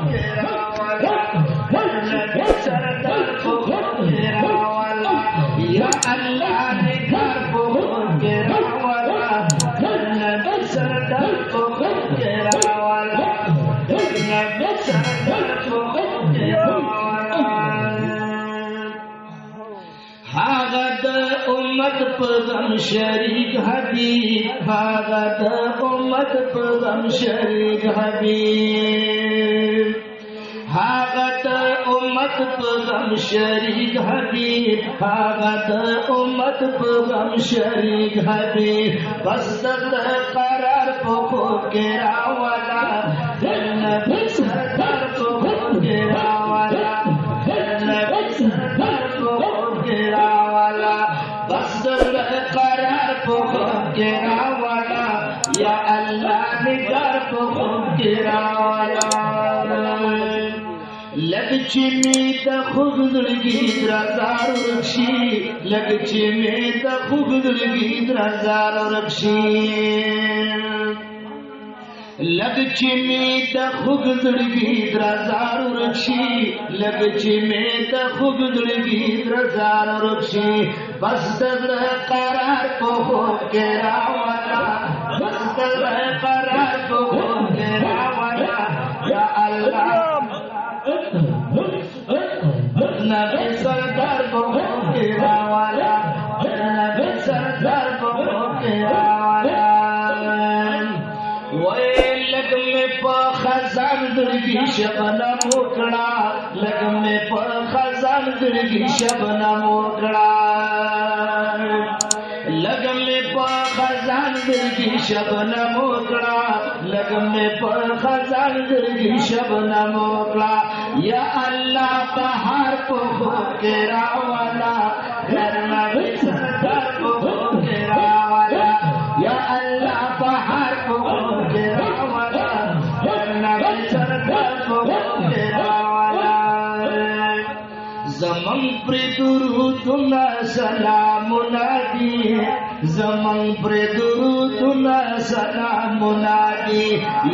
तेरा वाला, नबी सरदार को तेरा वाला, या अल्लाह निगार को तेरा वाला, नबी सरदार को तेरा वाला, नबी सरदार को तेरा वाला। हागद उम्मत पगम शरीक हबीब, हागद उम्मत पगम शरीक हबीब, हागद उम्मत पगम शरीक हबीब, हागद उम्मत पगम शरीक हबीब, बस करार को केरा वाला, नबी सरदार को केरा वाला, नबी सरदार को केरा वाला, बस करार को केरा वाला, या अल्लाह निगार को केरा वाला। लगचिमी खुबदुर्गी द्रजार रक्षी, लगचिमी खुबदुर्गी द्रजार रक्षी, लगचिमी खुबदुर्गी द्रजार रक्षी, लगचिमी खुबदुर्गी द्रजार रक्षी, बस करार को केरा वाला, बस करार को केरा वाला, या अल्लाह नबी सरदार को केरा वाला, नबी सरदार को केरा वाला। वो लग में खजान दुर्गी शबनम उकड़ा, लग में खजान दुर्गी शबनम उकड़ा, लग में खजान दुर्गी शबनम उकड़ा, लग में खजान दुर्गी शबनम उकड़ा, या अल्लाह पहाड़ को केरा वाला, नबी सरदार को केरा वाला, या अल्लाह पहाड़ को केरा वाला, नबी सरदार को केरा वाला। ज़मन पर दुरूद न सलाम मुनादी, ज़मन पर दुरूद न सलाम मुनादी,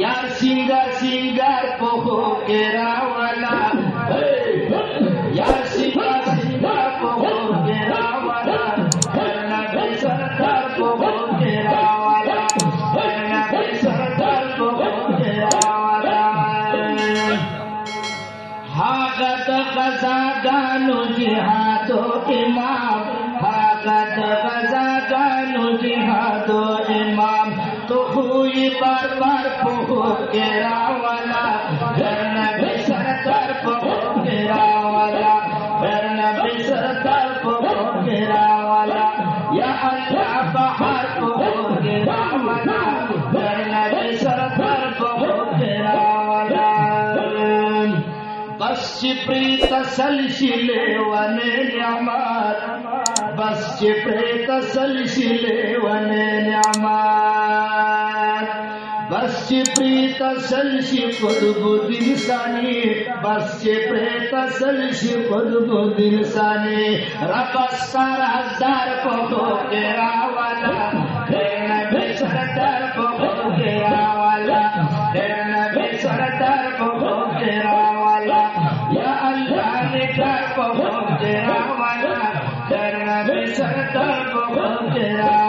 यार सिंगार सिंगार को केरा वाला, यार सिंगार सिंगार को केरा वाला, नबी सरदार को केरा वाला, नबी सरदार को केरा वाला। हागत गजा गानो जिहादो इमाम, हागत गजा गानो जिहादो इमाम, तो हुई बार बार को केरा वाला, नबी सरदार को केरा वाला, नबी सरदार को केरा वाला, या अल्लाह पहाड़ को केरा वाला, नबी सरदार को केरा वाला। बस प्रीत सलसिले वने न्यामार, बस प्रीत सलसिले वने न्यामार, बस प्रीत सलसि कुतुबुद्दीन सानी, बस प्रीत सलसि कुतुबुद्दीन सानी, रबस्तार हजार को केरा वाला, नबी सरदार को केरा वाला, नबी सरदार को केरा वाला, या अल्लाह निगार को केरा वाला, नबी सरदार को केरा